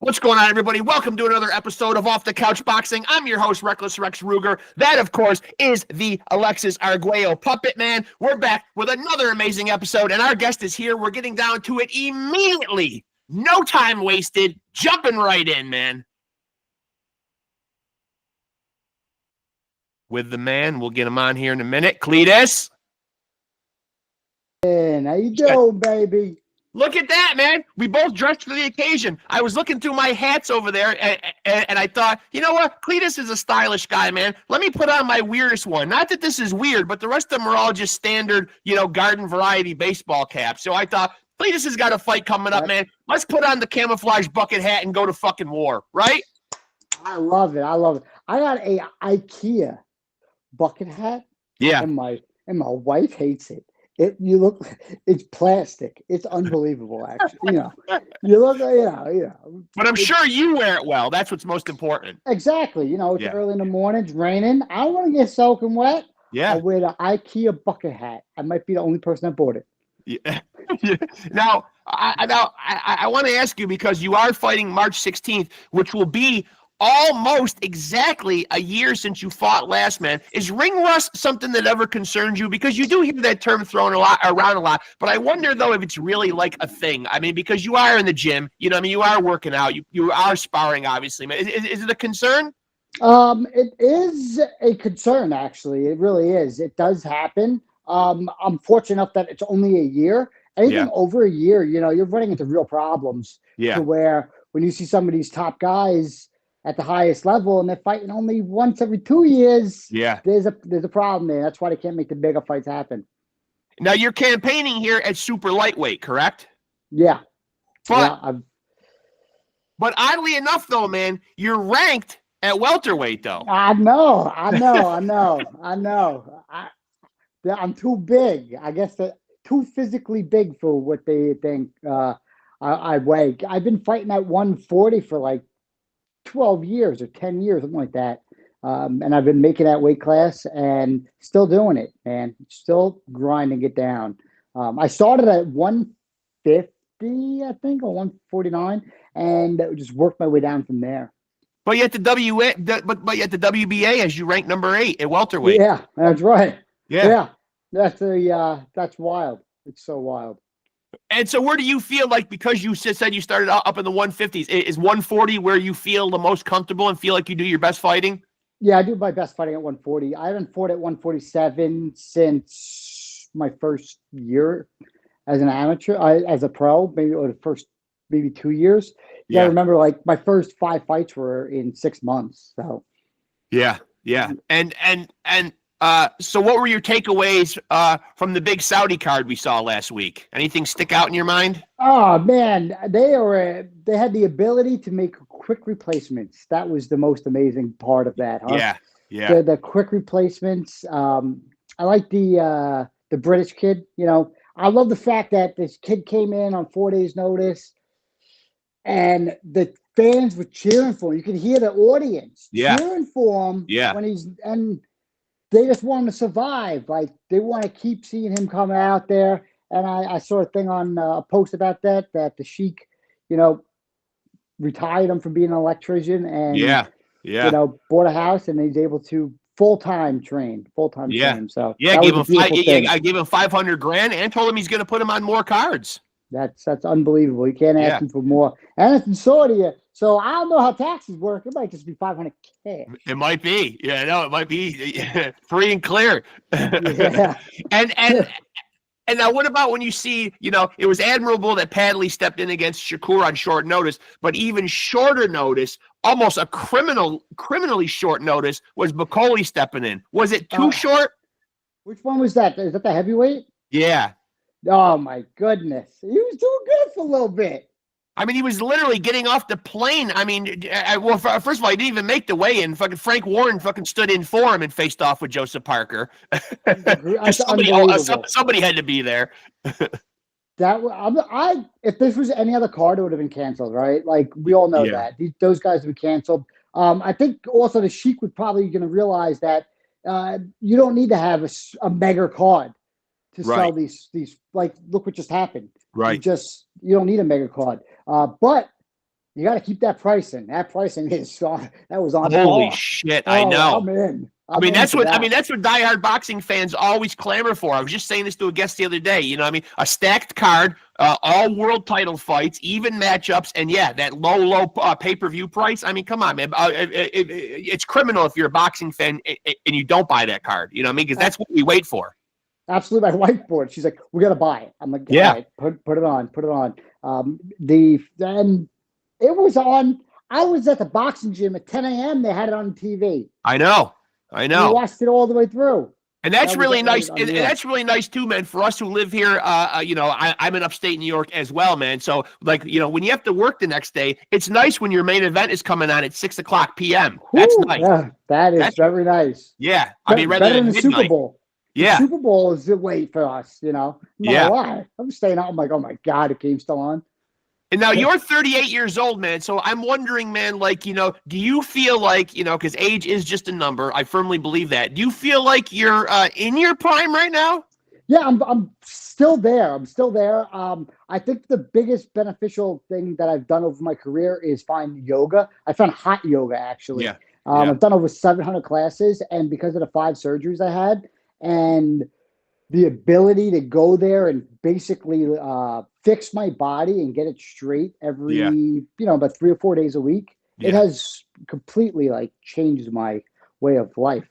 What's going on, everybody? Welcome to another episode of Off the Couch Boxing. I'm your host, Reckless Rex Ruger. That, of course, is the Alexis Arguello Puppet Man. We're back with another amazing episode, and our guest is here. We're getting down to it immediately. No time wasted. Jumping right in, man. With the man, we'll get him on here in a minute. CLETUS. And how you doing, baby? Look at that, man. We both dressed for the occasion. I was looking through my hats over there, and I thought, you know what? CLETUS is a stylish guy, man. Let me put on my weirdest one. Not that this is weird, but the rest of them are all just standard, garden variety baseball caps. So I thought, CLETUS has got a fight coming up, man. Let's put on the camouflage bucket hat and go to fucking war, right? I love it. I got a IKEA bucket hat. Yeah. And my wife hates it. It's plastic. It's unbelievable, actually. You look, But I'm sure you wear it well. That's what's most important. Exactly. It's early in the morning. It's raining. I don't want to get soaking wet. Yeah. I wear the IKEA bucket hat. I might be the only person that bought it. Yeah. Now, I want to ask you, because you are fighting March 16th, which will be almost exactly a year since you fought last, man. Is ring rust something that ever concerns you? Because you do hear that term thrown around a lot, but I wonder, though, if it's really like a thing. I mean, because you are in the gym, you are working out, you are sparring, obviously. Is it a concern? It is a concern, actually. It really is. It does happen. I'm fortunate enough that it's only a year. Anything over a year, you're running into real problems. Yeah. To where when you see some of these top guys at the highest level and they're fighting only once every 2 years, there's a problem there. That's why they can't make the bigger fights happen. Now, you're campaigning here at super lightweight, correct? Yeah. But oddly enough, though, man, you're ranked at welterweight, though. I know. I'm too big. I guess too physically big for what they think I weigh. I've been fighting at 140 for like 12 years or 10 years, something like that. And I've been making that weight class and still doing it, man. Still grinding it down. I started at 150, I think, or 149, and just worked my way down from there. But yet the WBA has you ranked number 8 at welterweight. Yeah, that's right. Yeah. That's wild. It's so wild. And so where do you feel like, because you said you started up in the 150s, is 140 where you feel the most comfortable and feel like you do your best fighting? Yeah, I do my best fighting at 140. I haven't fought at 147 since my first year as an amateur, as a pro, maybe the first 2 years. Yeah, I remember like my first 5 fights were in 6 months. So yeah. And so what were your takeaways from the big Saudi card we saw last week? Anything stick out in your mind? Oh man, they had the ability to make quick replacements. That was the most amazing part of that, huh? Yeah. The quick replacements. I like the British kid. I love the fact that this kid came in on 4 days' notice, and the fans were cheering for him. You could hear the audience cheering for him when they just want him to survive. Like, they want to keep seeing him coming out there. And I saw a thing on a post about that the Sheik, retired him from being an electrician and, bought a house, and he's able to full-time train. So I gave him $500,000 and told him he's going to put him on more cards. That's unbelievable. You can't ask him for more. And it's in Saudi. So I don't know how taxes work. It might just be $500,000. It might be. Yeah, no, it might be free and clear. Yeah. And now, what about when you see, it was admirable that Padley stepped in against Shakur on short notice, but even shorter notice, almost a criminally short notice, was Bakole stepping in. Was it too short? Which one was that? Is that the heavyweight? Yeah. Oh my goodness, he was doing good for a little bit. I mean, he was literally getting off the plane. I mean, well, first of all, he didn't even make the weigh-in. Fucking Frank Warren fucking stood in for him and faced off with Joseph Parker. Somebody had to be there. If this was any other card, it would have been canceled, right? Like, we all know that those guys would be canceled. I think also the Sheik would probably going to realize that you don't need to have a mega card to sell these. Like, look what just happened. Right. You don't need a mega card. But You got to keep that pricing. That pricing is on. That was on Holy par. shit, I Oh, know. I'm in. I mean, I'm in that's for what that. that's what diehard boxing fans always clamor for. I was just saying this to a guest the other day. You know, I mean, a stacked card, all world title fights, even matchups, and yeah, that low pay-per-view price. I mean, come on, man. It's criminal if you're a boxing fan and you don't buy that card. You know what I mean? Because that's what we wait for. Absolutely, my wife bought it. She's like, "We got to buy it." I'm like, "All Yeah. right, put it on, put it on." Then it was on. I was at the boxing gym at 10 a.m. They had it on TV. I know. We watched it all the way through. And that's really that was nice. And that's really nice too, man. For us who live here, you know, I'm in upstate New York as well, man. So, like, you know, when you have to work the next day, it's nice when your main event is coming on at 6:00 p.m. That's nice. Yeah, that is very nice. Yeah, I mean, rather better than than the midnight. Super Bowl. Yeah, The Super Bowl is late for us. You know, I'm not yeah. gonna lie. I'm staying out. I'm like, oh my god, the game's still on. And now you're 38 years old, man. So I'm wondering, man, like, you know, do you feel like, you know, because age is just a number. I firmly believe that. Do you feel like you're in your prime right now? Yeah, I'm still there. I'm still there. I think the biggest beneficial thing that I've done over my career is find yoga. I found hot yoga actually. Yeah. I've done over 700 classes, and because of the 5 surgeries I had, and the ability to go there and basically fix my body and get it straight every, you know, about 3 or 4 days a week, it has completely like changed my way of life.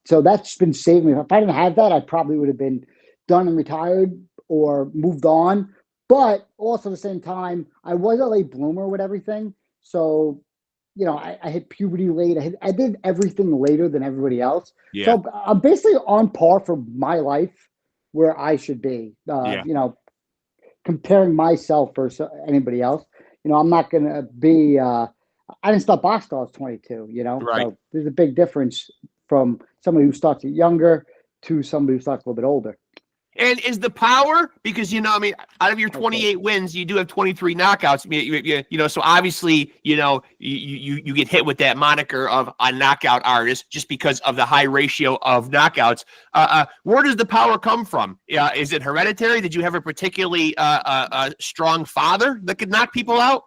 So that's been saving me. If I didn't have that, I probably would have been done and retired or moved on. But also at the same time, I was a late bloomer with everything. So, you know, I hit puberty late. I did everything later than everybody else. Yeah. So I'm basically on par for my life where I should be. You know, comparing myself versus anybody else. You know, I'm not going to be. I didn't start boxing till I was 22. You know, Right. so there's a big difference from somebody who starts younger to somebody who starts a little bit older. And is the power, because, you know, I mean, out of your 28 wins, you do have 23 knockouts. You know, so obviously, you know, you get hit with that moniker of a knockout artist just because of the high ratio of knockouts. Where does the power come from? Is it hereditary? Did you have a particularly strong father that could knock people out?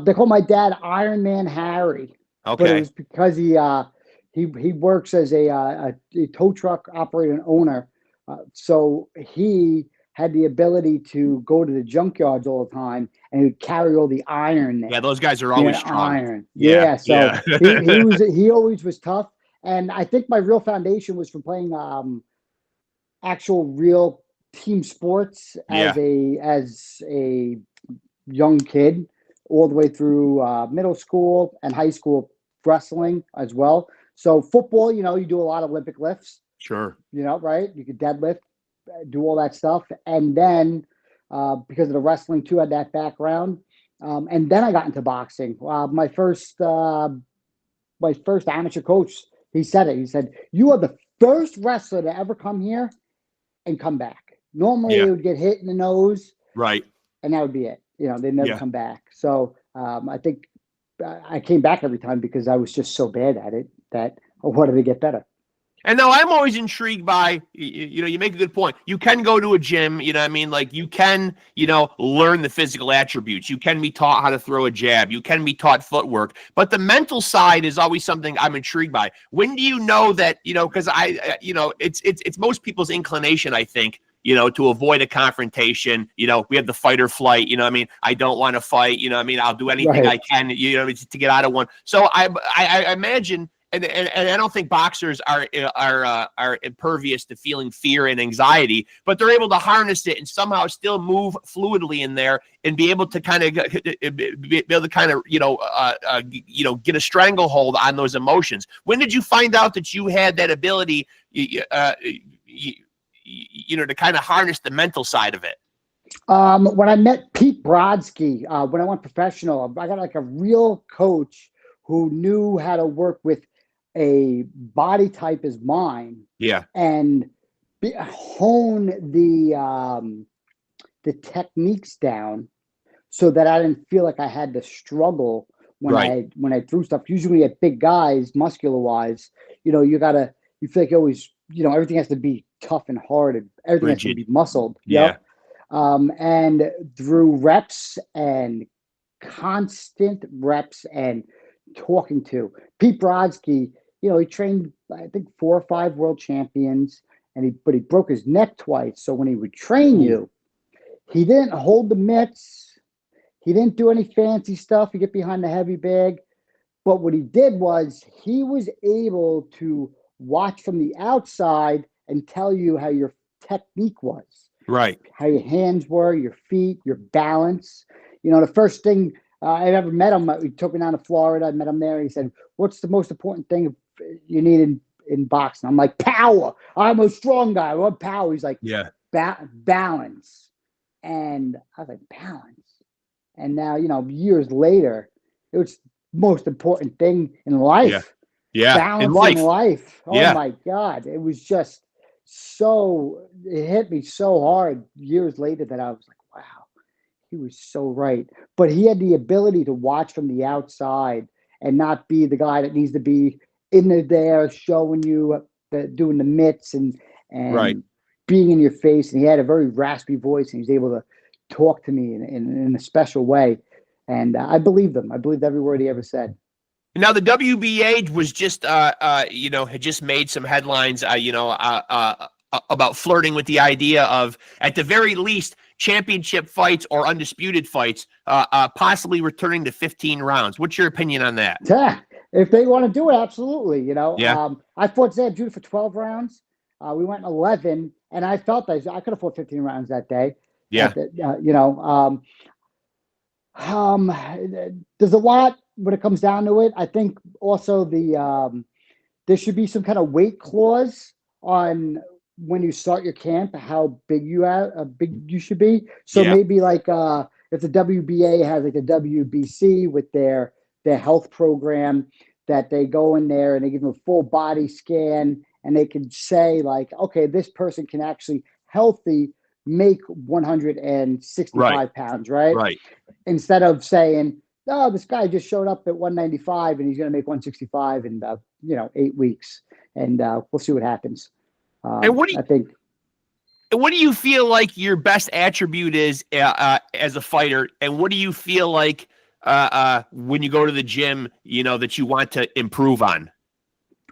They call my dad Iron Man Harry. Okay. But it was because he works as a tow truck operator and owner. So he had the ability to go to the junkyards all the time and he'd carry all the iron there. Yeah, those guys are always strong. Iron. Yeah. So he always was tough. And I think my real foundation was from playing actual real team sports as a young kid, all the way through middle school and high school, wrestling as well. So football, you know, you do a lot of Olympic lifts. Sure. You know, right? You could deadlift, do all that stuff. And then because of the wrestling too, I had that background. And then I got into boxing. My first amateur coach, he said it. He said, "You are the first wrestler to ever come here and come back. Normally it would get hit in the nose. Right. And that would be it. You know, they'd never come back." So I think I came back every time because I was just so bad at it that I wanted to get better. And now I'm always intrigued by, you know, you make a good point. You can go to a gym, you know what I mean? Like you can, you know, learn the physical attributes. You can be taught how to throw a jab. You can be taught footwork. But the mental side is always something I'm intrigued by. When do you know that, you know, because you know, it's most people's inclination, I think, you know, to avoid a confrontation. You know, we have the fight or flight, you know what I mean? I don't want to fight, you know what I mean? I'll do anything I can, you know, to get out of one. So I imagine, and I don't think boxers are impervious to feeling fear and anxiety, but they're able to harness it and somehow still move fluidly in there and be able to kind of you know, get a stranglehold on those emotions. When did you find out that you had that ability, you know, to kind of harness the mental side of it? When I met Pete Brodsky, when I went professional, I got like a real coach who knew how to work with a body type as mine, and hone the techniques down so that I didn't feel like I had to struggle when I threw stuff. Usually at big guys, muscular wise, you know, you feel like you always, you know, everything has to be tough and hard and everything has to be muscled. And through reps and constant reps and talking to. Pete Brodsky, he trained, I think, 4 or 5 world champions, but he broke his neck twice. So when he would train you, he didn't hold the mitts. He didn't do any fancy stuff. You get behind the heavy bag. But what he did was he was able to watch from the outside and tell you how your technique was. Right. How your hands were, your feet, your balance. The first thing I ever met him, he took me down to Florida. I met him there. He said, "What's the most important thing you need in boxing?" I'm like, "Power. I'm a strong guy. I want power." He's like, "Yeah, balance." And I was like, "Balance." And now, years later, it was the most important thing in life. Yeah. Balance in life. Oh my God. It was just it hit me so hard years later that I was like, wow, he was so right. But he had the ability to watch from the outside and not be the guy that needs to be in there showing you, doing the mitts and being in your face. And he had a very raspy voice, and he was able to talk to me in a special way. And I believed him. I believed every word he ever said. Now the WBA was just, had just made some headlines, about flirting with the idea of, at the very least, championship fights or undisputed fights, possibly returning to 15 rounds. What's your opinion on that? Yeah, if they want to do it, absolutely. Yeah. I fought Zab Judah for 12 rounds. We went 11, and I felt that I could have fought 15 rounds that day. Yeah. There's a lot when it comes down to it. I think also there should be some kind of weight clause on when you start your camp, how big you should be. So maybe like if the WBA has like the WBC with their health program, that they go in there and they give them a full body scan, and they can say like, okay, this person can actually healthy make 165 pounds, right? Right. Instead of saying, "Oh, this guy just showed up at 195 and he's going to make 165 in 8 weeks," and we'll see what happens. And what do you feel like your best attribute is as a fighter, and what do you feel like when you go to the gym, that you want to improve on?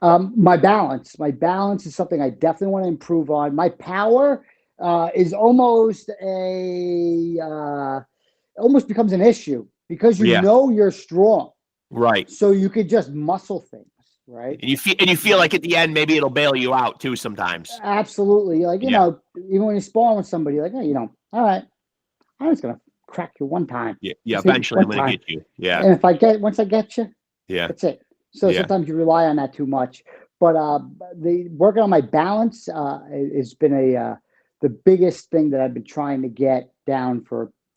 My balance. My balance is something I definitely want to improve on. My power is almost almost becomes an issue because you're strong, right? So you could just muscle things, right? And you feel like at the end maybe it'll bail you out too sometimes. Absolutely, like even when you're sparring with somebody, like, hey, all right, I'm just gonna crack you one time. Yeah. Eventually, I'm gonna get you. Yeah. And once I get you, that's it. So sometimes you rely on that too much. But the working on my balance has been the biggest thing that I've been trying to get down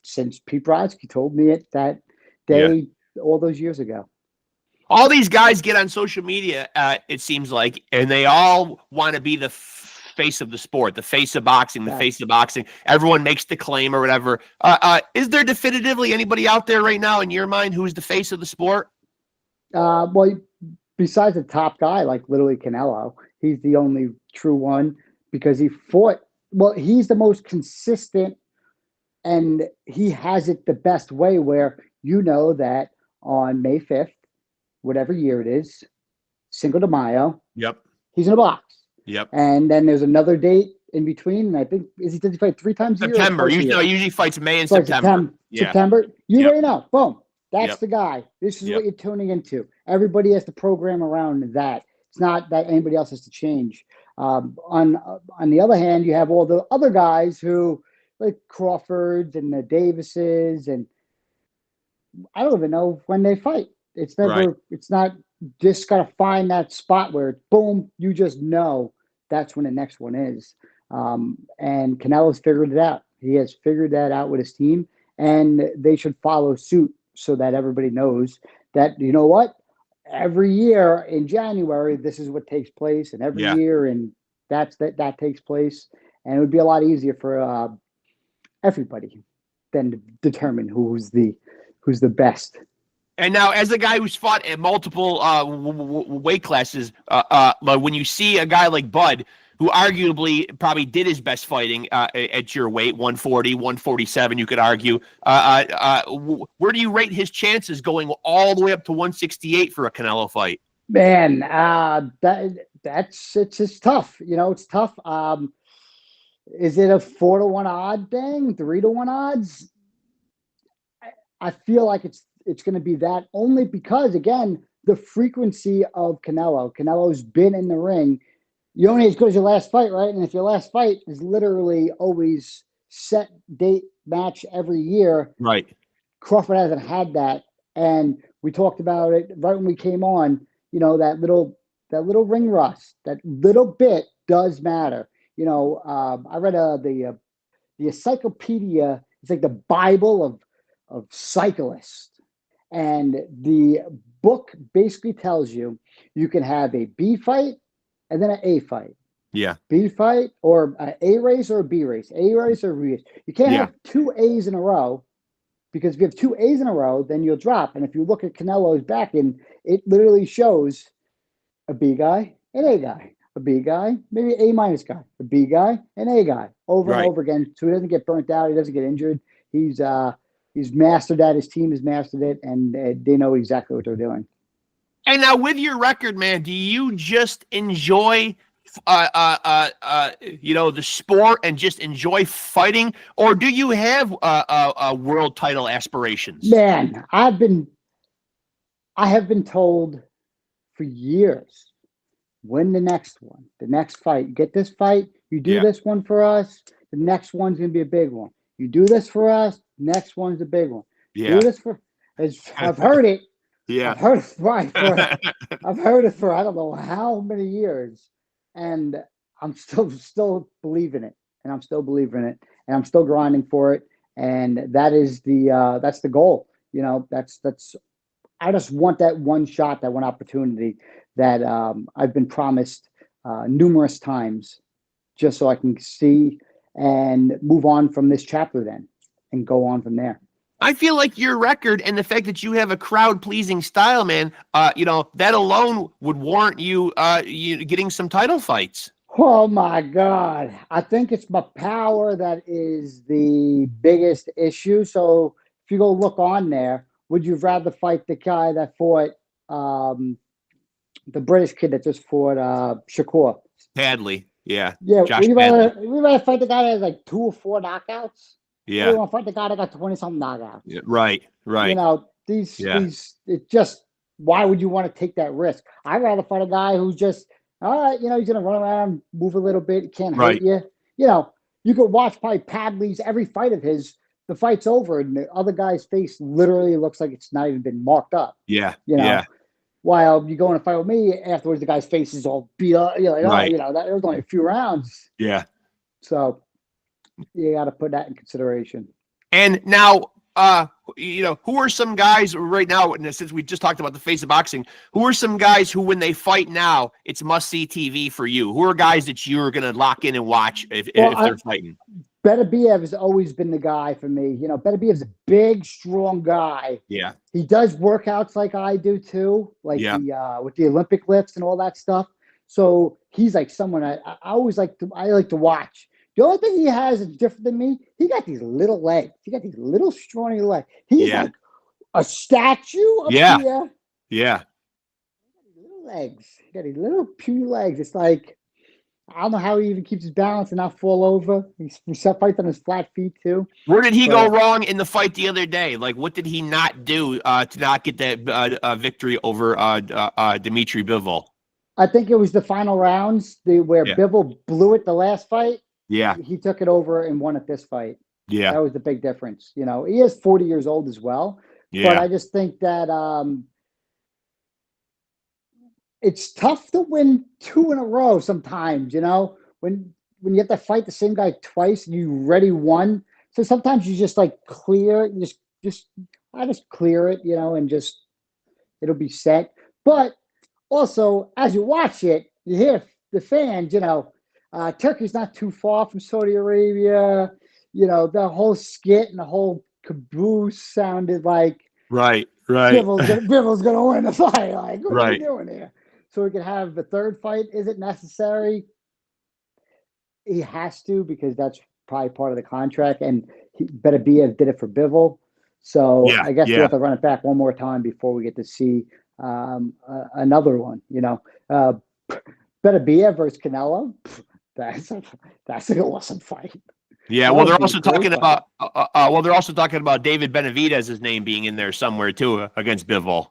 since Pete Brodsky told me it that day all those years ago. All these guys get on social media, it seems like, and they all want to be the face of the sport, the face of boxing, the face of boxing. Everyone makes the claim or whatever. Is there definitively anybody out there right now in your mind who is the face of the sport? Well, besides the top guy, like literally Canelo, he's the only true one because he fought. Well, he's the most consistent, and he has it the best way where that on May 5th, whatever year it is, Cinco de Mayo, he's in a box. And then there's another date in between, and I think does he fight 3 times a year? September. Usually fights May and September. September. You already know. Boom. That's the guy. This is what you're tuning into. Everybody has to program around that. It's not that anybody else has to change. On the other hand, you have all the other guys who, like Crawfords and the Davises, and I don't even know when they fight. It's never. It's not just gotta find that spot where boom, you just know that's when the next one is. And Canelo's figured it out. He has figured that out with his team, and they should follow suit so that everybody knows that, every year in January, this is what takes place, and every year, and that takes place. And it would be a lot easier for everybody then to determine who's the best. And now, as a guy who's fought at multiple weight classes, when you see a guy like Bud who arguably probably did his best fighting at your weight, 140, 147, you could argue. Where do you rate his chances going all the way up to 168 for a Canelo fight? Man, it's just tough. It's tough. Is it a 4-1 odd thing? 3-1 odds? I feel like it's going to be that, only because, again, the frequency of Canelo. Canelo's been in the ring. You're only as good as your last fight, right? And if your last fight is literally always set date match every year, right? Crawford hasn't had that, and we talked about it right when we came on. That little ring rust, that little bit does matter. I read the encyclopedia. It's like the Bible of cyclists, and the book basically tells you can have a B fight and then an A fight. Yeah. B fight, or an A race or a B race. A race or B race. You can't have two A's in a row, because if you have two A's in a row, then you'll drop. And if you look at Canelo's back, and it literally shows a B guy, an A guy, a B guy, maybe A minus guy, a B guy, an A guy, over and over again. So he doesn't get burnt out. He doesn't get injured. He's mastered that. His team has mastered it, and they know exactly what they're doing. And now, with your record, man, do you just enjoy, the sport and just enjoy fighting, or do you have world title aspirations? Man, I have been told for years, win the next one, the next fight. Get this fight, you do this one for us, the next one's gonna be a big one. You do this for us, next one's a big one. Yeah. Do this for. I've heard it. Yeah. I've heard it for I don't know how many years, and I'm still believing it, and I'm still believing it, and I'm still grinding for it, and that's the goal. That's I just want that one shot, that one opportunity that I've been promised numerous times, just so I can see and move on from this chapter then, and go on from there. I feel like your record and the fact that you have a crowd-pleasing style, man, that alone would warrant you getting some title fights. Oh, my God. I think it's my power that is the biggest issue. So if you go look on there, would you rather fight the guy that fought the British kid that just fought Shakur? Hadley, yeah. Yeah, Josh would you rather fight the guy that has like 2 or 4 knockouts? Yeah. You want to fight the guy that got 20-something knockouts. Yeah, right. It's just, why would you want to take that risk? I'd rather fight a guy who's just, all right, he's going to run around, move a little bit, can't hurt you. You could watch probably Padley's every fight of his, the fight's over, and the other guy's face literally looks like it's not even been marked up. Yeah. While you go in a fight with me, afterwards the guy's face is all beat up. You're like, that was only a few rounds. Yeah. So you got to put that in consideration. And now, who are some guys right now, since we just talked about the face of boxing, who are some guys who, when they fight now, it's must-see TV for you? Who are guys that you're going to lock in and watch if they're fighting? Beterbiev has always been the guy for me. Beterbiev's a big, strong guy. Yeah. He does workouts like I do too, like with the Olympic lifts and all that stuff. So he's like someone I always like to watch. The only thing he has is different than me. He got these little legs. He got these little scrawny legs. He's like a statue up here. Yeah. He got these little legs. He got these little puny legs. It's like, I don't know how he even keeps his balance and not fall over. He fights on his flat feet too. Where did he go wrong in the fight the other day? Like, what did he not do to not get that victory over Dimitri Bivol? I think it was the final rounds where Bivol blew it the last fight. Yeah. He took it over and won at this fight. Yeah. That was the big difference. He is 40 years old as well. Yeah. But I just think that it's tough to win 2 in a row sometimes, when you have to fight the same guy twice and you already won. So sometimes you just like clear, I just clear it, and just, it'll be set. But also, as you watch it, you hear the fans, Turkey's not too far from Saudi Arabia. The whole skit and the whole caboose sounded like Bivol's gonna win the fight. Like, what are we doing here? So we could have the third fight. Is it necessary? he has to because that's probably part of the contract, and he Beterbiev did it for Bivol. So Yeah, I guess we yeah. have to run it back one more time before we get to see another one. Beterbiev versus Canelo. That's an awesome fight. Yeah, That well, would they're be a also great talking fight. about they're also talking about David Benavidez's name being in there somewhere too against Bivol.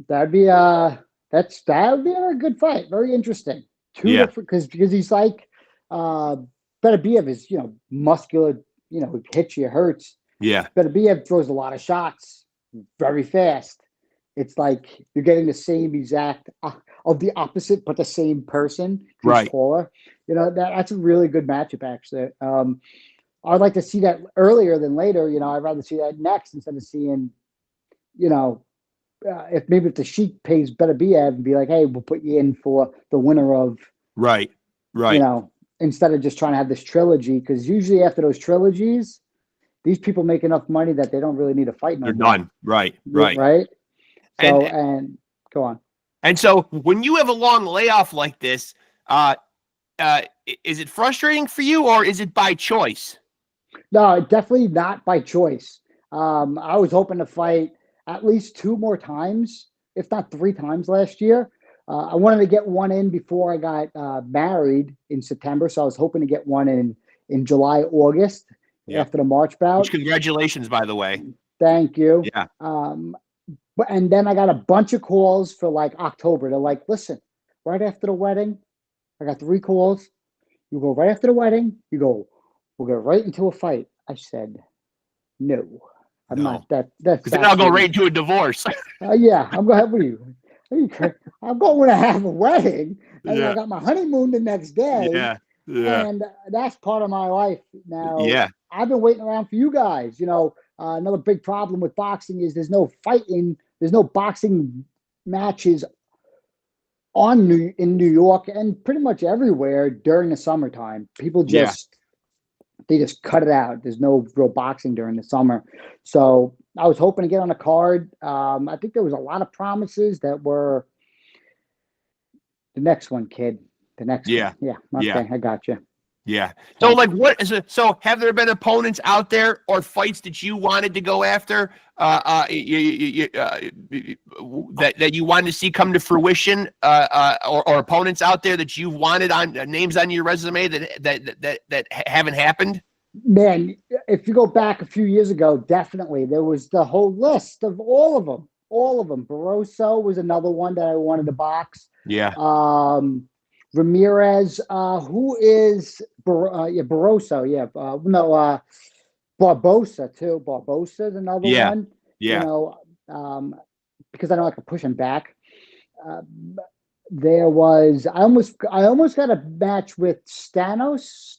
That'd be that would be a good fight. Very interesting. Two Yeah. different because he's like Beterbiev is muscular. Hits you, hurts. Yeah. Beterbiev throws a lot of shots, very fast. It's like you're getting the same exact of the opposite, but the same person. He's Right. taller. That's a really good matchup actually. I'd like to see that earlier than later. I'd rather see that next instead of seeing, if the Sheik pays Beterbiev and be like, hey, we'll put you in for the winner of, Right. Right. Instead of just trying to have this trilogy, because usually after those trilogies, these people make enough money that they don't really need to fight no They're more. done. Right. Right. Right. So, And and go on. and so when you have a long layoff like this, is it frustrating for you or is it by choice? No, definitely not by choice. I was hoping to fight at least 2 more times, if not 3 times last year. I wanted to get one in before I got married in September, so I was hoping to get one in July, August after the March bout. Which, congratulations, by the way. Thank you. Yeah. And then I got a bunch of calls for like October. They're like, listen, right after the wedding, I got 3 calls. You go right after the wedding. You go, we'll go right into a fight. I said, no, I'm not that. That's because then I'll go right into a divorce. Yeah, I'm going. What are you? I'm going to have a wedding, and I got my honeymoon the next day. Yeah, yeah. And that's part of my life now. Yeah. I've been waiting around for you guys. Another big problem with boxing is there's no fighting. There's no boxing matches in New York and pretty much everywhere during the summertime. People they just cut it out. There's no real boxing during the summer. So I was hoping to get on a card. I think there was a lot of promises that were the next one, kid. The next one. Yeah. Okay, Yeah. I got you. Yeah. So like what is it? So have there been opponents out there or fights that you wanted to go after that you wanted to see come to fruition or opponents out there that you wanted on names on your resume that haven't happened? Man, if you go back a few years ago, definitely there was the whole list of all of them. All of them. Barroso was another one that I wanted to box. Yeah. Ramirez, who is Barroso? Yeah, Barbosa too. Barbosa is another one. Yeah. Because I know I can push him back. There was I almost got a match with Stanos,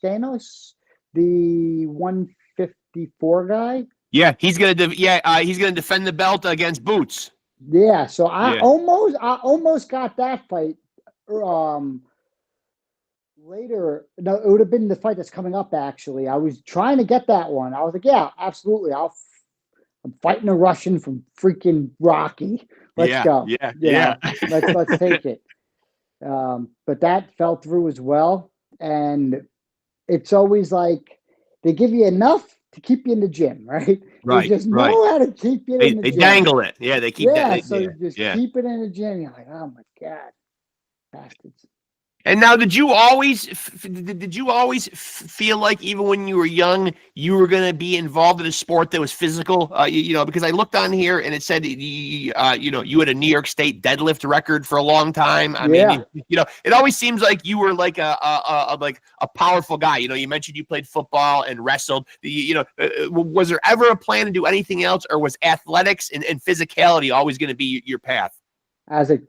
the 154 guy. Yeah, he's gonna defend the belt against Boots. Yeah, so I almost got that fight. Later, no, it would have been the fight that's coming up. Actually, I was trying to get that one. I was like, yeah, absolutely. I'm fighting a Russian from freaking Rocky. Let's go. Yeah. Let's take it. But that fell through as well. And it's always like they give you enough to keep you in the gym, right? Right. They just know how to keep you in the gym. They dangle it. Yeah, they keep that. So you just keep it in the gym. You're like, oh my God, bastards. And now, did you always feel like even when you were young, you were going to be involved in a sport that was physical? Because I looked on here and it said, you had a New York State deadlift record for a long time. I mean, it always seems like you were like a powerful guy. You mentioned you played football and wrestled. Was there ever a plan to do anything else, or was athletics and physicality always going to be your path? As a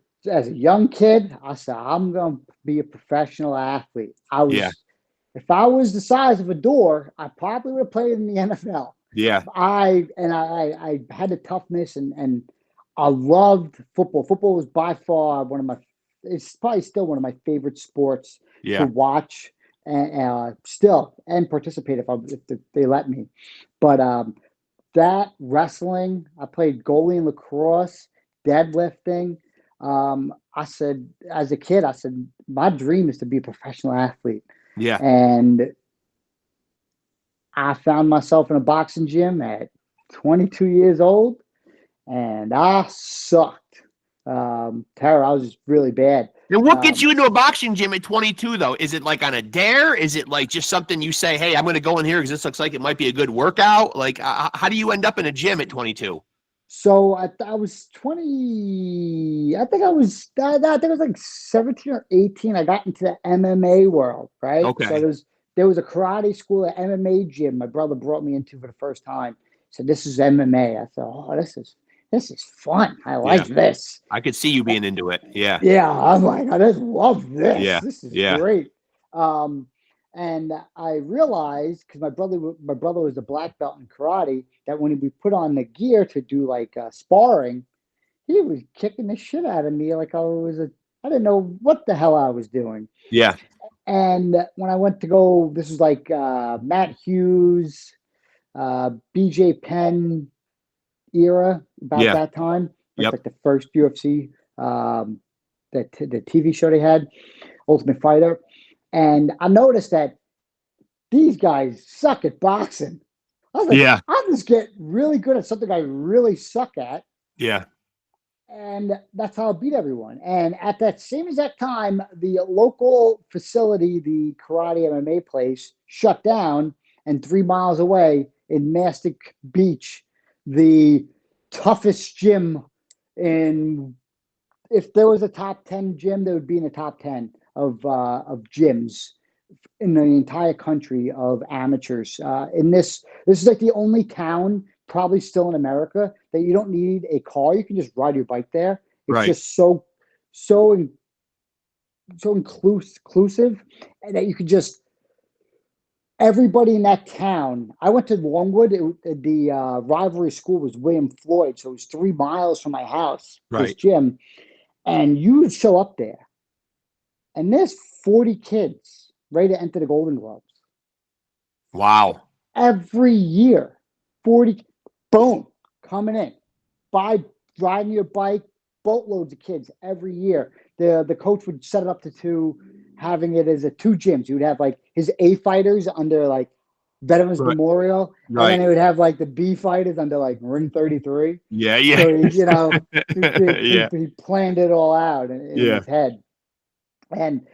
young kid, I said, I'm going to be a professional athlete. If I was the size of a door, I probably would have played in the NFL. Yeah. I had the toughness and I loved football. Football was by far it's probably still one of my favorite sports to watch and participate if they let me. But that wrestling, I played goalie in lacrosse, deadlifting. I said, as a kid, my dream is to be a professional athlete. Yeah. And I found myself in a boxing gym at 22 years old, and I sucked. Terror, I was just really bad. And what gets you into a boxing gym at 22, though? Is it like on a dare? Is it like just something you say, hey, I'm going to go in here because this looks like it might be a good workout? Like, how do you end up in a gym at 22? So I was 20. I think I was like 17 or 18. I got into the MMA world, right? Okay. So there was a karate school, an MMA gym. My brother brought me into for the first time. So this is MMA. I thought, oh, this is fun. I like this. I could see you being into it. Yeah. Yeah, I'm like, I just love this. Yeah. This is Yeah. great. And I realized, because my brother was a black belt in karate, that when we put on the gear to do like sparring, he was kicking the shit out of me like I didn't know what the hell I was doing. Yeah. And when I went to go, this was like Matt Hughes, BJ Penn era about that time. It's like the first UFC, the TV show they had, Ultimate Fighter. And I noticed that these guys suck at boxing. I was like, I'll just get really good at something I really suck at. Yeah. And that's how I beat everyone. And at that same exact time, the local facility, the karate MMA place, shut down. And 3 miles away in Mastic Beach, the toughest gym if there was a top 10 gym, there would be in the top 10 of gyms in the entire country of amateurs. This is like the only town, probably still in America, that you don't need a car. You can just ride your bike there. It's just so inclusive, and that you could just everybody in that town. I went to Longwood. The rivalry school was William Floyd, so it was 3 miles from my house. This gym, and you would show up there, and there's 40 kids ready to enter the Golden Gloves. Wow! Every year, 40, boom, coming in, riding your bike, boatloads of kids every year. The coach would set it up to 2. Having it as 2 gyms. You would have like his A fighters under like Veterans Memorial, and then it would have like the B fighters under like Ring 33. Yeah, yeah. So he planned it all out in his head. And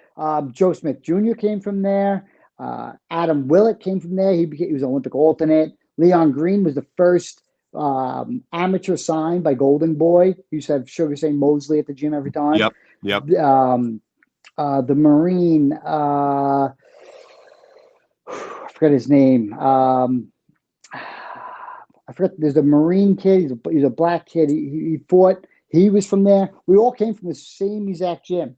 Joe Smith Jr. came from there. Adam Willett came from there. He was an Olympic alternate. Leon Green was the first amateur signed by Golden Boy. He used to have Sugar St. Mosley at the gym every time. Yep. The Marine, I forgot his name. I forgot. There's a Marine kid. He's a black kid. He fought. He was from there. We all came from the same exact gym.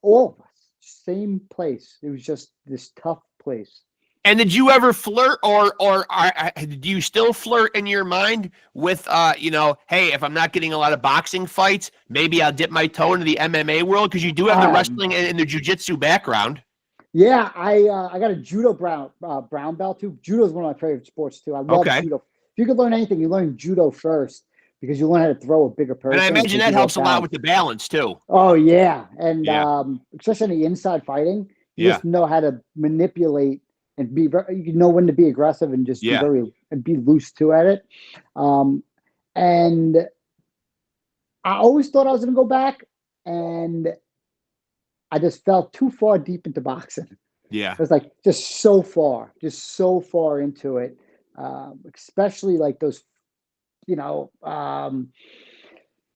All of us, same place. It was just this tough place. And did you ever flirt, or do you still flirt in your mind with, hey, if I'm not getting a lot of boxing fights, maybe I'll dip my toe into the MMA world, because you do have the wrestling and the jiu-jitsu background. Yeah, I got a judo brown belt too. Judo is one of my favorite sports too. I love judo. If you could learn anything, you learn judo first, because you learn how to throw a bigger person. And I imagine that helps a lot with the balance too. Oh yeah, and especially in the inside fighting, you just know how to manipulate. And you know when to be aggressive and just be loose too at it. And I always thought I was going to go back, and I just fell too far deep into boxing. Yeah. It was like just so far into it. Especially like those, one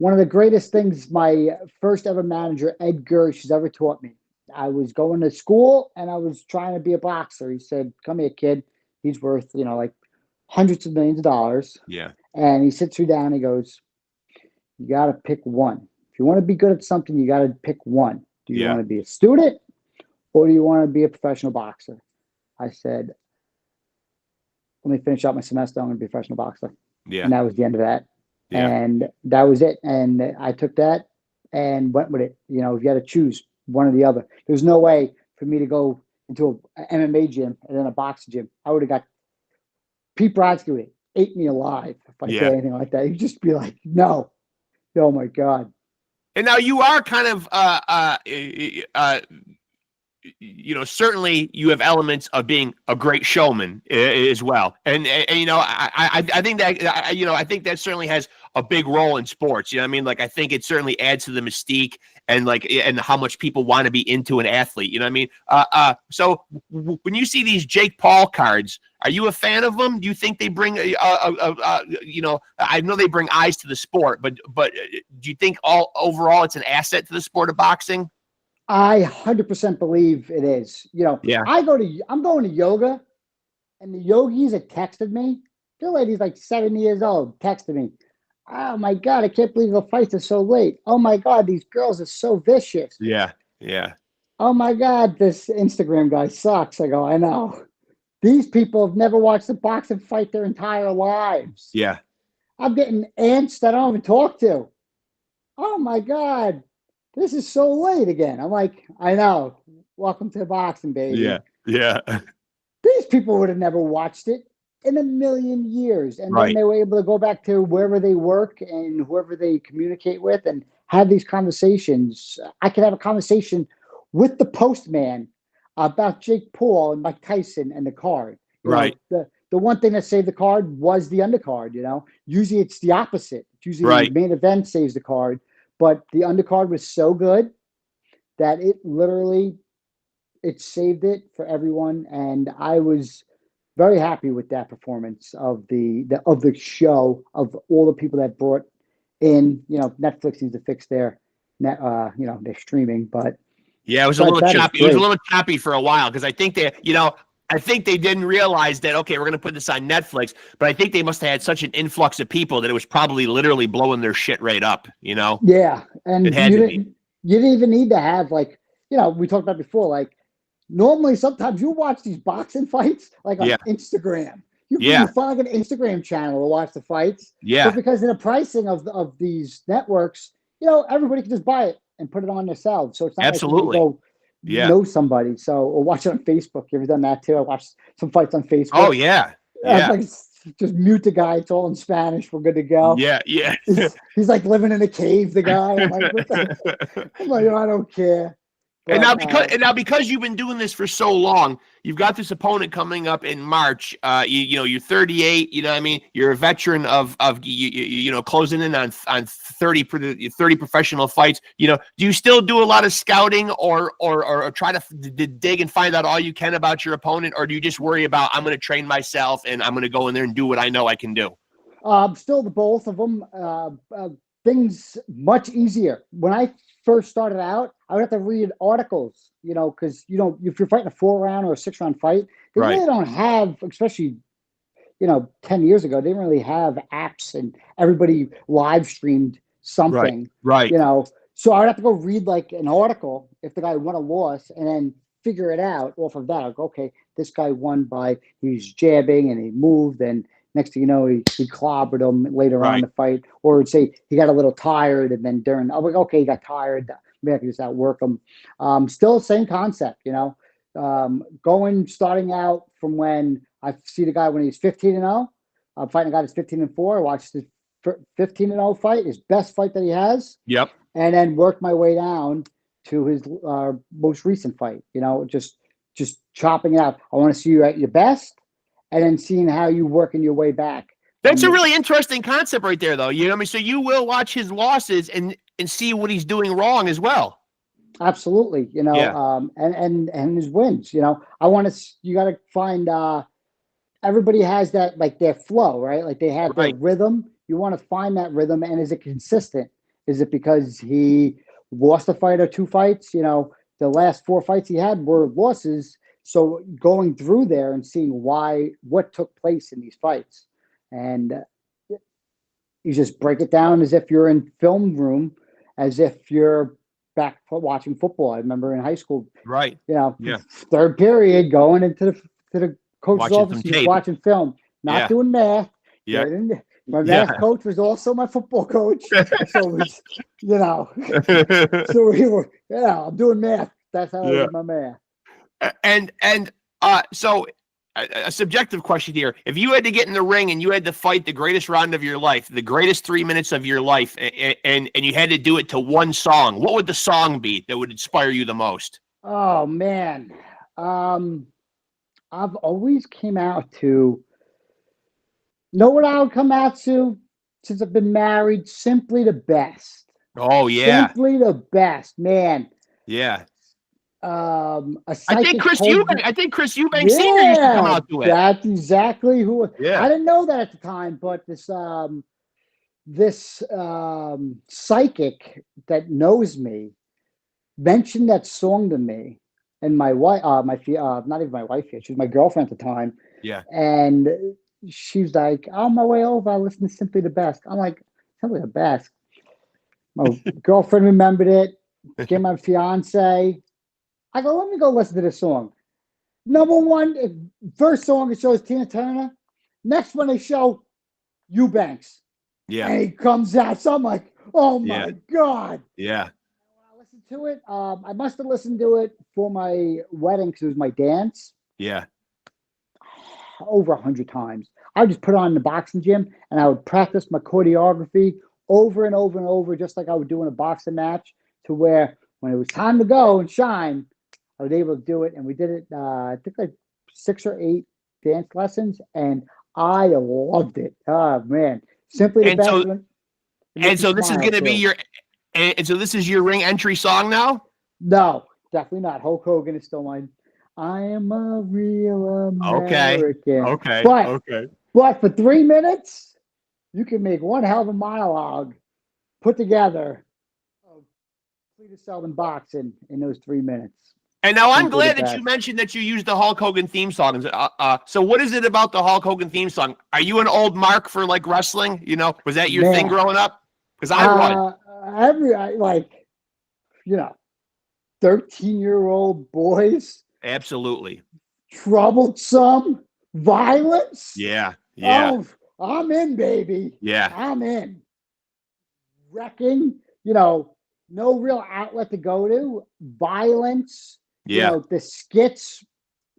of the greatest things my first ever manager, Ed Gersh, has ever taught me. I was going to school and I was trying to be a boxer. He said, "Come here, kid. He's worth, like hundreds of millions of dollars." Yeah. And he sits you down and he goes, "You got to pick one. If you want to be good at something, you got to pick one. Do you want to be a student, or do you want to be a professional boxer?" I said, "Let me finish out my semester. I'm going to be a professional boxer." Yeah. And that was the end of that. Yeah. And that was it. And I took that and went with it. You got to choose one or the other. There's no way for me to go into an MMA gym and then a boxing gym. I would have got Pete Brodsky would have ate me alive if I did anything like that. He'd just be like, "No, oh my God." And now you are kind of certainly you have elements of being a great showman as well. And I think that, I think that certainly has a big role in sports. I mean? Like, I think it certainly adds to the mystique and how much people want to be into an athlete. You know what I mean? So when you see these Jake Paul cards, are you a fan of them? Do you think they bring, I know they bring eyes to the sport, but do you think overall it's an asset to the sport of boxing? I 100% believe it is. Yeah. I'm going to yoga, and the yogis that texted me, the lady's like 70 years old, texted me, "Oh my God, I can't believe the fights are so late. Oh my God, these girls are so vicious. Yeah. Yeah. Oh my God, this Instagram guy sucks." I go, I know. These people have never watched a boxing fight their entire lives. Yeah. I'm getting aunts that I don't even talk to. Oh my God, this is so late again. I'm like, I know. Welcome to boxing, baby. Yeah. Yeah. These people would have never watched it in a million years. And then they were able to go back to wherever they work and whoever they communicate with and have these conversations. I could have a conversation with the postman about Jake Paul and Mike Tyson and the card. Right. The one thing that saved the card was the undercard. Usually it's the opposite. It's usually the main event saves the card. But the undercard was so good that it saved it for everyone. And I was very happy with that performance of the show, of all the people that brought in. Netflix needs to fix their their streaming, but yeah, it was a little choppy. It was a little choppy for a while because I think they didn't realize that, okay, we're going to put this on Netflix, but I think they must have had such an influx of people that it was probably literally blowing their shit right up, Yeah. And you didn't even need to have, like, we talked about before, like, normally sometimes you watch these boxing fights like on Instagram. You find like an Instagram channel to watch the fights. Yeah. But because of the pricing of these networks, everybody can just buy it and put it on themselves. So it's not like you go know somebody. So, or watch it on Facebook. You ever done that too? I watched some fights on Facebook. Oh yeah. Yeah. Like, just mute the guy. It's all in Spanish. We're good to go. Yeah. Yeah. He's like living in a cave, the guy. I'm like, I don't care. But, and now because you've been doing this for so long, you've got this opponent coming up in March. You're 38. You know what I mean? You're a veteran of closing in on 30 professional fights. Do you still do a lot of scouting or try to dig and find out all you can about your opponent, or do you just worry about, I'm going to train myself and I'm going to go in there and do what I know I can do? Still the both of them. Things much easier. When I first started out, I would have to read articles, because if you're fighting a 4-round or a 6-round fight, they really don't have, especially 10 years ago, they didn't really have apps and everybody live streamed something. Right. So I would have to go read like an article if the guy won or lost, and then figure it out off of that. I'll go, okay, this guy won by he's jabbing and he moved, and next thing you know, he clobbered him later on in the fight. Or say he got a little tired, and then during, I'm like, okay, he got tired. Maybe I can just outwork him. Still same concept, starting out from when I see the guy when he's 15-0. I'm fighting a guy that's 15-4. I watched his 15-0 fight, his best fight that he has. Yep. And then worked my way down to his most recent fight. Just chopping it out. I want to see you at your best, and then seeing how you working your way back. That's a really interesting concept right there, though. So you will watch his losses and see what he's doing wrong as well. Absolutely. And his wins. You got to find. Everybody has that, like, their flow, right? Like they have their rhythm. You want to find that rhythm, and is it consistent? Is it because he lost a fight or 2 fights? The last 4 fights he had were losses. So going through there and seeing what took place in these fights, and you just break it down as if you're in film room, as if you're back watching football. I remember in high school, third period, going into the coach's office, he's watching film, not doing math. Yeah. My math coach was also my football coach. So it was, so we were, I'm doing math. That's how I did my math. So a subjective question here. If you had to get in the ring and you had to fight the greatest round of your life, the greatest 3 minutes of your life, and you had to do it to one song, what would the song be that would inspire you the most? Oh man. Um, I've always came out to know what I would come out to since I've been married. Simply the best. Oh yeah, Simply the best, man. yeah. A psychic hold. I think Chris Eubank Sr. used to come Yeah, out to it. that's exactly who. Yeah. I didn't know that at the time, but this psychic that knows me mentioned that song to me, and my wife, not even my wife yet, she was my girlfriend at the time, Yeah. and she's like, on my way over, I listened to Simply the Best. I'm like, Simply the Best. My girlfriend remembered it. Became my fiance. I go, let me go listen to this song. Number one, first song it shows Tina Turner. Next one they show Eubanks. Yeah. And he comes out. So I'm like, oh Yeah. my God. Yeah. When I listened to it, I must have listened to it for my wedding because it was my dance Yeah. over 100 times. I would just put it on in the boxing gym and I would practice my choreography over and over and over, just like I would do in a boxing match, to where when it was time to go and shine, I was able to do it. And we did it, I think like 6 or 8 dance lessons, and I loved it. Oh man, simply the And best so one. It makes and me so this is smile going to be too. your and so this is your ring entry song now? No, definitely not. Hulk Hogan is still mine. I am a real Okay. American. Okay. But Okay. but for 3 minutes, you can make one hell of a monologue put together of Cletus Selden boxing in those 3 minutes. And now I'm Simply the glad that you best. mentioned that you used the Hulk Hogan theme song. So what is it about the Hulk Hogan theme song? Are you an old mark for like wrestling? You know, was that your thing Man, growing up? Because I was. like, you know, 13-year-old boys, Absolutely. troublesome, violence. Yeah. Yeah. Oh, I'm in, baby. Yeah. I'm in. Wrecking, no real outlet to go to. Violence, Yeah. the skits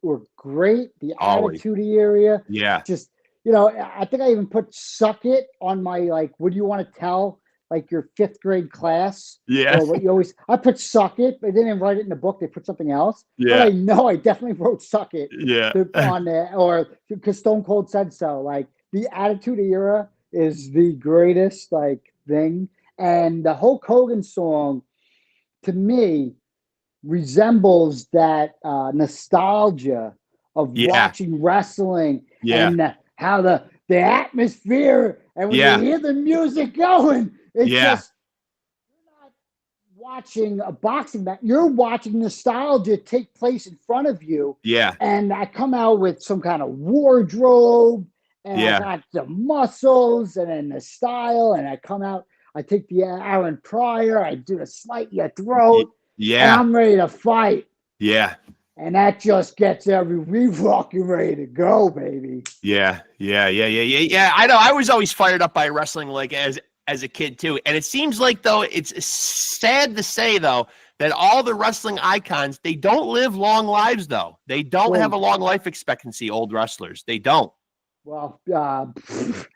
were great. The Always. attitude area, Yeah. just, I think I even put Suck It on my, like, what do you want to tell, like, your 5th grade class? Yeah. Or what you always, I put Suck It, but they didn't write it in the book. They put something else. But Yeah. I know I definitely wrote Suck It Yeah. on there, or because Stone Cold said so. Like, the attitude era is the greatest, like, thing. And the Hulk Hogan song, to me, resembles that nostalgia of Yeah. watching wrestling, Yeah. and how the atmosphere, and when you Yeah. hear the music going, it's Yeah. just, you're not watching a boxing match, you're watching nostalgia take place in front of you. Yeah. And I come out with some kind of wardrobe, and I Yeah. got the muscles and then the style, and I come out, I take the Aaron Pryor, I do the slight your throat, and Yeah. I'm ready to fight. Yeah. And that just gets we fucking ready to go, baby. Yeah. Yeah. Yeah. Yeah. Yeah. Yeah. I know. I was always fired up by wrestling, like as a kid too. And it seems like though it's sad to say though that all the wrestling icons, they don't live long lives though. They don't have a Well, long life expectancy. Old wrestlers, they don't. well,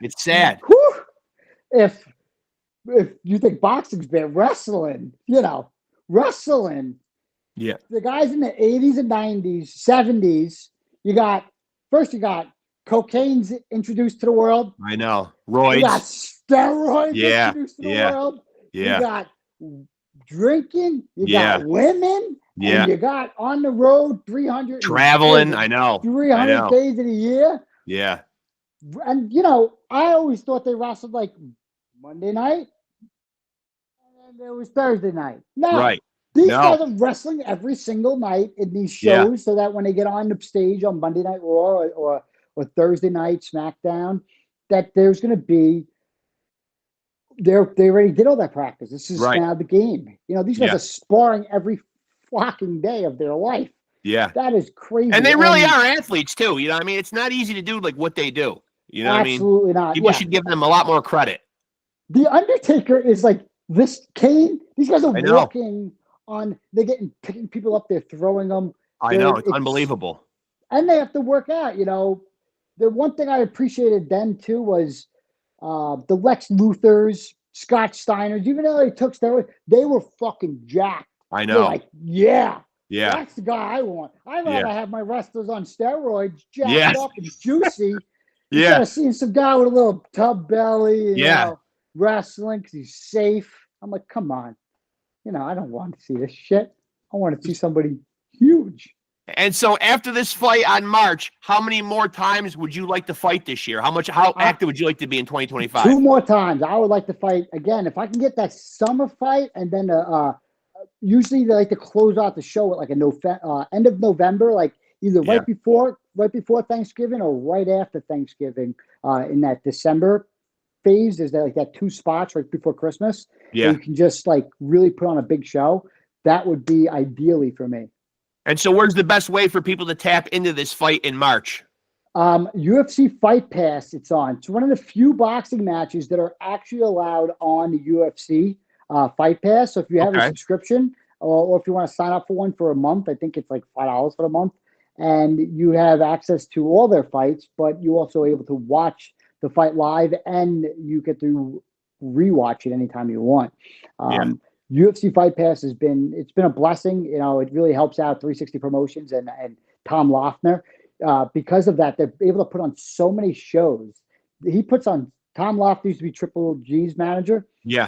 It's sad. whew, if you think boxing's been wrestling, Yeah. the guys in the 80s and 90s, 70s, you got cocaine's introduced to the world. I know. You got Roids. steroids Yeah. introduced to the Yeah. world. You Yeah. got drinking. You Yeah. got women. Yeah. And you got on the road 300 Traveling. I know. 300 days in a year. Yeah. And, I always thought they wrestled like Monday night, and then it was Thursday night. No. Right. These No. guys are wrestling every single night in these shows, Yeah. so that when they get on the stage on Monday Night Raw or Thursday night SmackDown, that there's going to be, they already did all that practice. This is Right. now the game. These guys Yeah. are sparring every fucking day of their life. Yeah. That is crazy. And they really are athletes too. You know what I mean? It's not easy to do like what they do. You know what I mean? Absolutely not. People Yeah. should give them a lot more credit. The Undertaker is like this. Kane, these guys are I know. walking on, they're picking people up, they're throwing them. I know. It's unbelievable. And they have to work out. The one thing I appreciated then too was the Lex Luthers, Scott Steiners, even though they took steroids, they were fucking jacked. I They're know. like, yeah, Yeah. That's the guy I want. I'd Yeah. rather have my wrestlers on steroids, jacked Yes. up and juicy, instead Yeah. of seeing some guy with a little tub belly, you Yeah. know, wrestling because he's safe. I'm like, come on. You know, I don't want to see this shit. I want to see somebody huge. And so after this fight on March, how many more times would you like to fight this year? How active would you like to be in 2025? 2 more times. I would like to fight again. If I can get that summer fight, and then usually they like to close out the show at like a end of November, like either right before Thanksgiving or right after Thanksgiving, in that December phase. There's like that 2 spots right before Christmas. Yeah. You can just like really put on a big show. That would be ideally for me. And so where's the best way for people to tap into this fight in March? UFC Fight Pass, it's on. It's one of the few boxing matches that are actually allowed on the UFC Fight Pass. So if you have a subscription or if you want to sign up for one for a month, I think it's like $5 for the month. And you have access to all their fights, but you also are able to watch the fight live and you get to rewatch it anytime you want. UFC Fight Pass it's been a blessing. You know, it really helps out 360 Promotions and Tom Loeffner. Because of that, they're able to put on so many shows. Tom Loeffner used to be Triple G's manager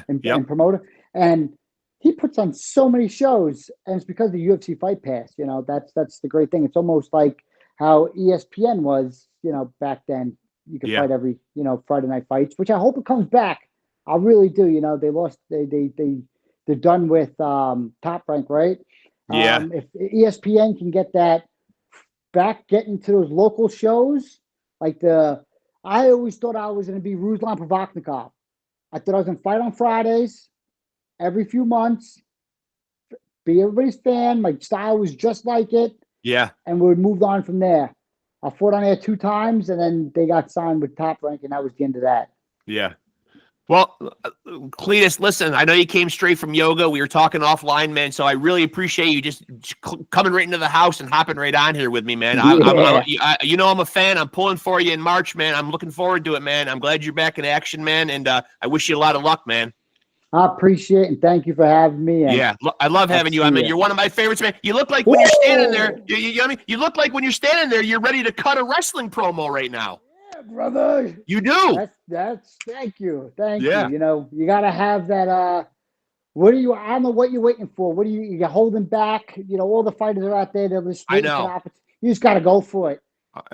and promoter. And he puts on so many shows, and it's because of the UFC Fight Pass. You know, that's the great thing. It's almost like how ESPN was, you know, back then. You could fight every, you know, Friday night fights, which I hope it comes back. I really do. You know, they're done with Top Rank, right? Yeah. If ESPN can get that back, get into those local shows, like I always thought I was going to be Ruslan Provodnikov. I thought I was going to fight on Fridays every few months, be everybody's fan. My style was just like it. Yeah. And we moved on from there. I fought on there 2 times, and then they got signed with Top Rank, and that was the end of that. Yeah. Well, CLETUS, listen, I know you came straight from yoga. We were talking offline, man, so I really appreciate you just coming right into the house and hopping right on here with me, man. You know I'm a fan. I'm pulling for you in March, man. I'm looking forward to it, man. I'm glad you're back in action, man, and I wish you a lot of luck, man. I appreciate it, and thank you for having me. Yeah, I love having you. I mean, you're one of my favorites, man. You look like when you're standing there, you look like when you're standing there, you're ready to cut a wrestling promo right now. Yeah, brother. You do. That's thank you. Thank you. You know, you gotta have that I don't know what you're waiting for. What you're holding back? You know, all the fighters are out there, they're just waiting for opportunity. You just gotta go for it.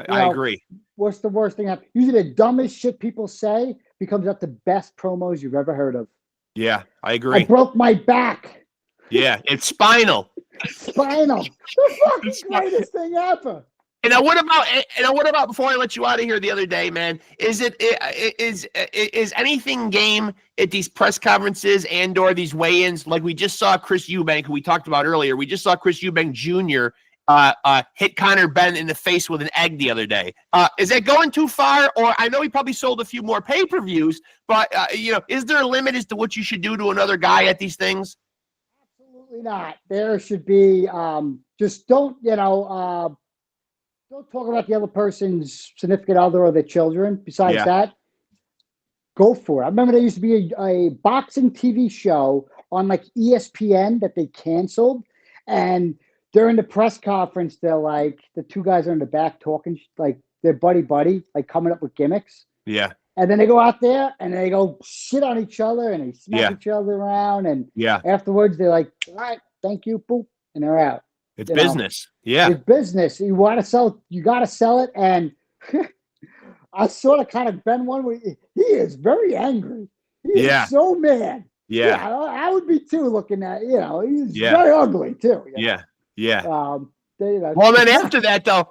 I agree. What's the worst thing? Usually the dumbest shit people say becomes up the best promos you've ever heard of. Yeah, I agree. I broke my back. Yeah, it's spinal. The fucking greatest thing ever. And what about before I let you out of here the other day, man? Is anything game at these press conferences and/or these weigh-ins? Like we just saw Chris Eubank, who we talked about earlier. We just saw Chris Eubank Jr. Hit Conor Benn in the face with an egg the other day. Is that going too far? Or I know he probably sold a few more pay-per-views, but you know, is there a limit as to what you should do to another guy at these things? Absolutely not. There should be just don't talk about the other person's significant other or their children. Besides that, go for it. I remember there used to be a boxing TV show on like ESPN that they canceled, and during the press conference, they're like, the 2 guys are in the back talking, like they're buddy, like coming up with gimmicks. Yeah. And then they go out there and they go shit on each other and they smack each other around. And afterwards, they're like, all right, thank you, boop, and they're out. It's business. It's business. You got to sell it. And I sort of kind of been one where he is very angry. He is so mad. Yeah. I would be too, looking at, you know, he's very ugly too. You know? Yeah. Well, then after that, though,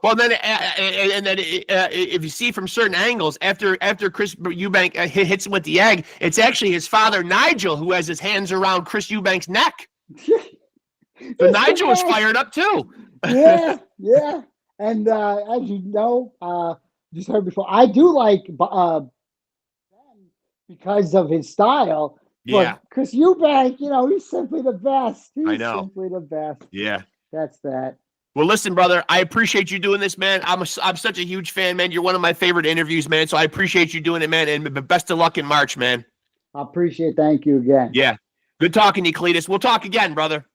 if you see from certain angles, after Chris Eubank hits him with the egg, it's actually his father, Nigel, who has his hands around Chris Eubank's neck. So Nigel was fired up too. Yeah. And as you know, just heard before, I do like Ben because of his style. Yeah. But Chris Eubank, you know, he's simply the best. I know. Simply the best. Yeah. That's that. Well, listen, brother, I appreciate you doing this, man. I'm such a huge fan, man. You're one of my favorite interviews, man. So I appreciate you doing it, man. And best of luck in March, man. I appreciate it. Thank you again. Yeah. Good talking to you, CLETUS. We'll talk again, brother.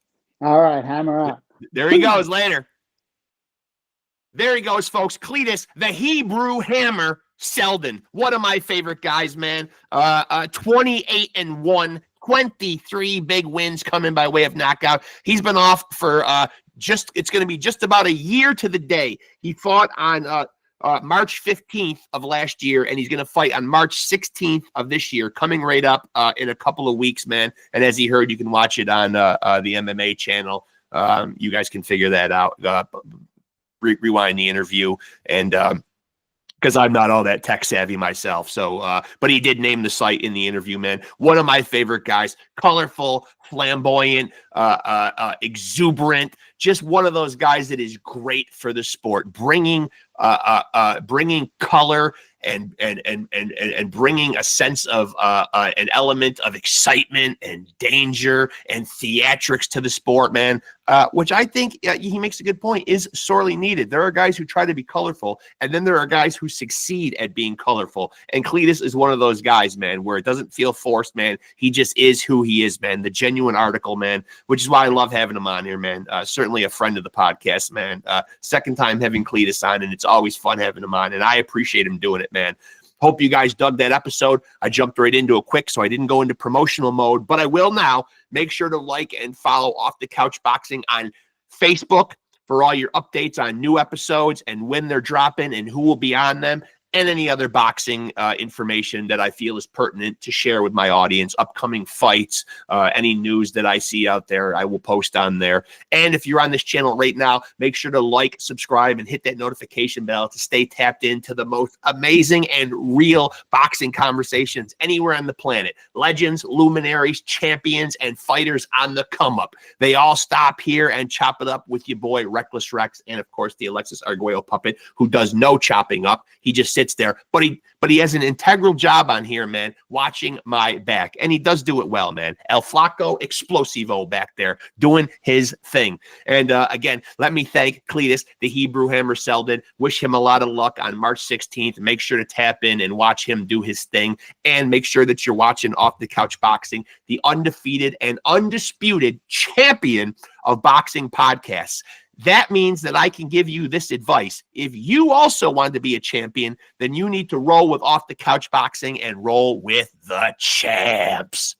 All right. Hammer out. There he goes later. There he goes, folks. CLETUS, the Hebrew Hammer, SELDIN. One of my favorite guys, man. 28-1, 23 big wins coming by way of knockout. He's been off for it's going to be just about a year to the day. He fought on March 15th of last year, and he's going to fight on March 16th of this year, coming right up in a couple of weeks, man. And as he heard, you can watch it on the MMA channel. You guys can figure that out. Rewind the interview, and because I'm not all that tech savvy myself. So, but he did name the site in the interview, man. One of my favorite guys, colorful, flamboyant, exuberant, just one of those guys that is great for the sport, bringing color and bringing a sense of an element of excitement and danger and theatrics to the sport, man, which I think he makes a good point, is sorely needed. There are guys who try to be colorful, and then there are guys who succeed at being colorful. And CLETUS is one of those guys, man, where it doesn't feel forced, man. He just is who he is, man. The genuine article, man, which is why I love having him on here, man. Certainly a friend of the podcast, man. Second time having CLETUS on, and it's always fun having him on, and I appreciate him doing it, man. Hope you guys dug that episode. I jumped right into it quick, so I didn't go into promotional mode, but I will now. Make sure to like and follow Off the Couch Boxing on Facebook for all your updates on new episodes and when they're dropping and who will be on them, and any other boxing information that I feel is pertinent to share with my audience, upcoming fights, any news that I see out there, I will post on there. And if you're on this channel right now, make sure to like, subscribe, and hit that notification bell to stay tapped into the most amazing and real boxing conversations anywhere on the planet. Legends, luminaries, champions, and fighters on the come up. They all stop here and chop it up with your boy, Reckless Rexx, and of course, the Alexis Arguello puppet, who does no chopping up. He just sits there, but he has an integral job on here, man, watching my back, and he does do it well, man. El Flaco Explosivo back there doing his thing. And again, let me thank CLETUS, the Hebrew Hammer, SELDIN. Wish him a lot of luck on March 16th. Make sure to tap in and watch him do his thing, and make sure that you're watching Off the Couch Boxing, the undefeated and undisputed champion of boxing podcasts. That means that I can give you this advice. If you also want to be a champion, then you need to roll with Off the Couch Boxing and roll with the champs.